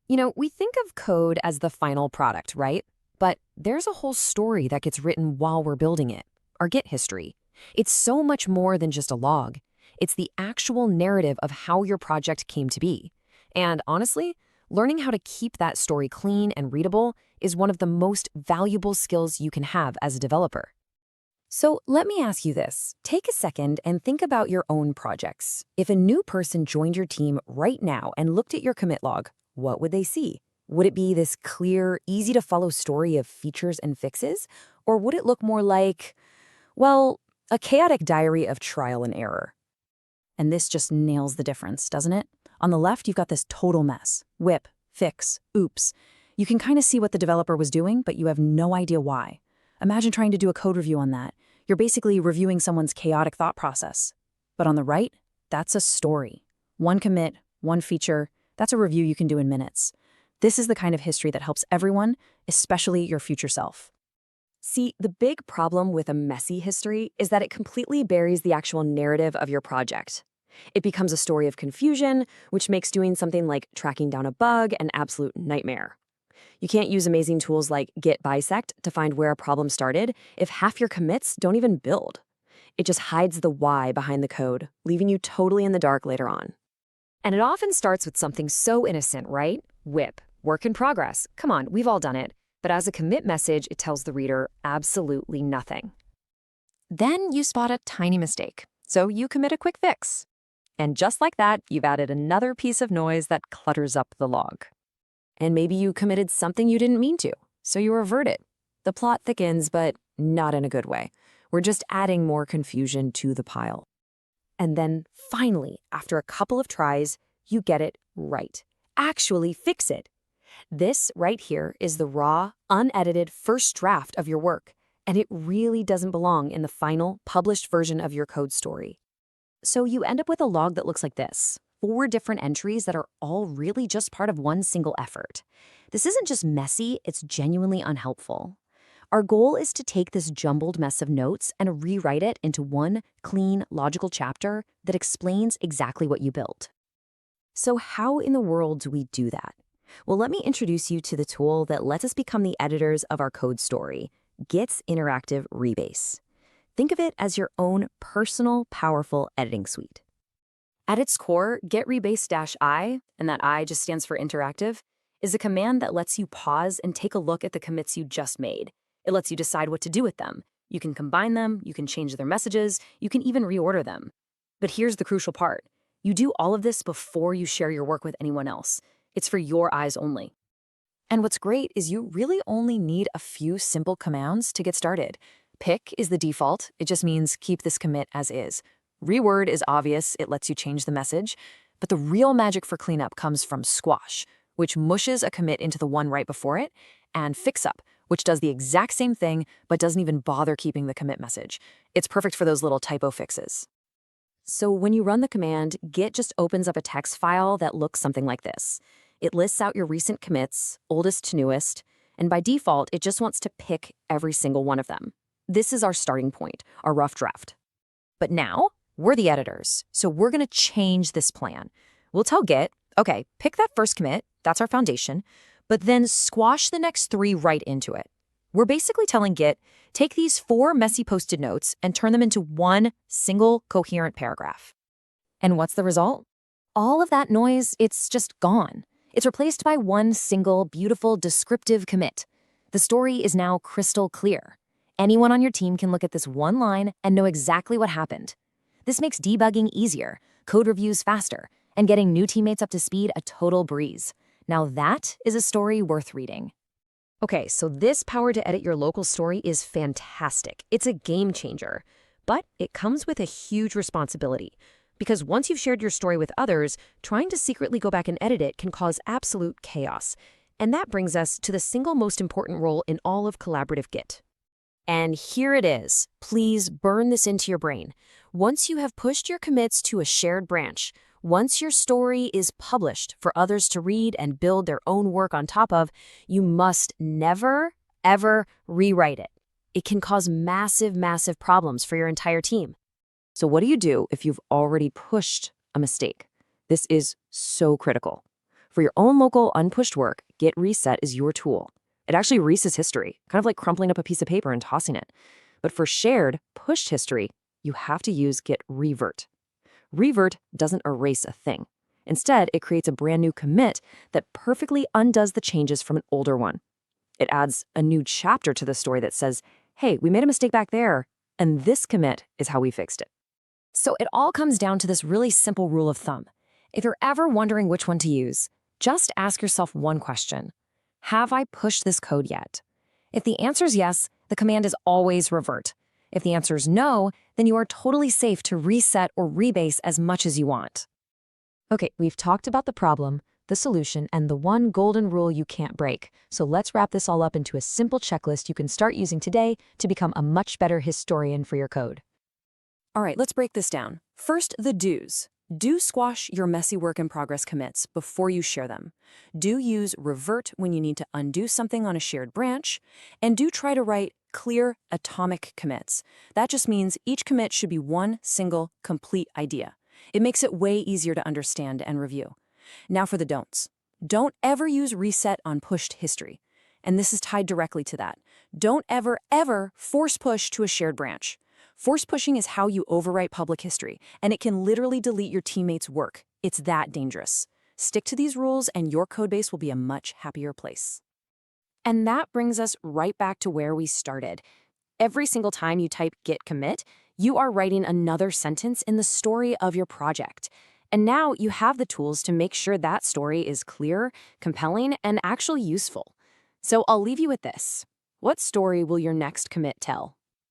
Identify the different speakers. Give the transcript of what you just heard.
Speaker 1: We think of code as the final product, right? But there's a whole story that gets written while we're building it, our Git history. It's so much more than just a log. It's the actual narrative of how your project came to be. And honestly, learning how to keep that story clean and readable is one of the most valuable skills you can have as a developer. So let me ask you this. Take a second and think about your own projects. If a new person joined your team right now and looked at your commit log, what would they see? Would it be this clear, easy-to-follow story of features and fixes? Or would it look more like, well, a chaotic diary of trial and error? And this just nails the difference, doesn't it? On the left, you've got this total mess. Whip, fix, oops. You can kind of see what the developer was doing, but you have no idea why. Imagine trying to do a code review on that. You're basically reviewing someone's chaotic thought process. But on the right, that's a story. One commit, one feature, that's a review you can do in minutes. This is the kind of history that helps everyone, especially your future self. See, the big problem with a messy history is that it completely buries the actual narrative of your project. It becomes a story of confusion, which makes doing something like tracking down a bug an absolute nightmare. You can't use amazing tools like Git Bisect to find where a problem started if half your commits don't even build. It just hides the why behind the code, leaving you totally in the dark later on. And it often starts with something so innocent, right? Whip, work in progress. Come on, we've all done it. But as a commit message, it tells the reader absolutely nothing. Then you spot a tiny mistake, so you commit a quick fix. And just like that, you've added another piece of noise that clutters up the log. And maybe you committed something you didn't mean to, so you revert it. The plot thickens, but not in a good way. We're just adding more confusion to the pile. And then finally, after a couple of tries, you get it right. Actually fix it. This right here is the raw, unedited first draft of your work, and it really doesn't belong in the final, published version of your code story. So you end up with a log that looks like this. 4 different entries that are all really just part of one single effort. This isn't just messy, it's genuinely unhelpful. Our goal is to take this jumbled mess of notes and rewrite it into one clean, logical chapter that explains exactly what you built. So how in the world do we do that? Well, let me introduce you to the tool that lets us become the editors of our code story, Git's interactive Rebase. Think of it as your own personal, powerful editing suite. At its core, Git Rebase-I, and that I just stands for interactive, is a command that lets you pause and take a look at the commits you just made. It lets you decide what to do with them. You can combine them, you can change their messages, you can even reorder them. But here's the crucial part. You do all of this before you share your work with anyone else. It's for your eyes only. And what's great is you really only need a few simple commands to get started. Pick is the default. It just means keep this commit as is. Reword is obvious. It lets you change the message. But the real magic for cleanup comes from squash, which mushes a commit into the one right before it, and fixup, which does the exact same thing but doesn't even bother keeping the commit message. It's perfect for those little typo fixes. So when you run the command, Git just opens up a text file that looks something like this. It lists out your recent commits, oldest to newest, and by default, it just wants to pick every single one of them. This is our starting point, our rough draft. But now, we're the editors, so we're going to change this plan. We'll tell Git, okay, pick that first commit, that's our foundation, but then squash the next 3 right into it. We're basically telling Git, take these 4 messy post-it notes and turn them into one single coherent paragraph. And what's the result? All of that noise, it's just gone. It's replaced by one single, beautiful, descriptive commit. The story is now crystal clear. Anyone on your team can look at this one line and know exactly what happened. This makes debugging easier, code reviews faster, and getting new teammates up to speed a total breeze. Now that is a story worth reading. Okay, so this power to edit your local story is fantastic. It's a game changer. But it comes with a huge responsibility. Because once you've shared your story with others, trying to secretly go back and edit it can cause absolute chaos. And that brings us to the single most important role in all of collaborative Git. And here it is. Please burn this into your brain. Once you have pushed your commits to a shared branch, once your story is published for others to read and build their own work on top of, you must never, ever rewrite it. It can cause massive, massive problems for your entire team. So what do you do if you've already pushed a mistake? This is so critical. For your own local unpushed work, Git Reset is your tool. It actually resets history, kind of like crumpling up a piece of paper and tossing it. But for shared, pushed history, you have to use Git Revert. Revert doesn't erase a thing. Instead, it creates a brand new commit that perfectly undoes the changes from an older one. It adds a new chapter to the story that says, hey, we made a mistake back there, and this commit is how we fixed it. So it all comes down to this really simple rule of thumb. If you're ever wondering which one to use, just ask yourself one question. Have I pushed this code yet? If the answer is yes, the command is always revert. If the answer is no, then you are totally safe to reset or rebase as much as you want. Okay, we've talked about the problem, the solution, and the one golden rule you can't break. So let's wrap this all up into a simple checklist you can start using today to become a much better historian for your code. All right, let's break this down. First, the do's. Do squash your messy work in progress commits before you share them. Do use revert when you need to undo something on a shared branch. And do try to write clear atomic commits. That just means each commit should be one single, complete idea. It makes it way easier to understand and review. Now for the don'ts. Don't ever use reset on pushed history. And this is tied directly to that. Don't ever force push to a shared branch. Force pushing is how you overwrite public history, and it can literally delete your teammates' work. It's that dangerous. Stick to these rules, and your codebase will be a much happier place. And that brings us right back to where we started. Every single time you type git commit, you are writing another sentence in the story of your project. And now you have the tools to make sure that story is clear, compelling, and actually useful. So I'll leave you with this. What story will your next commit tell?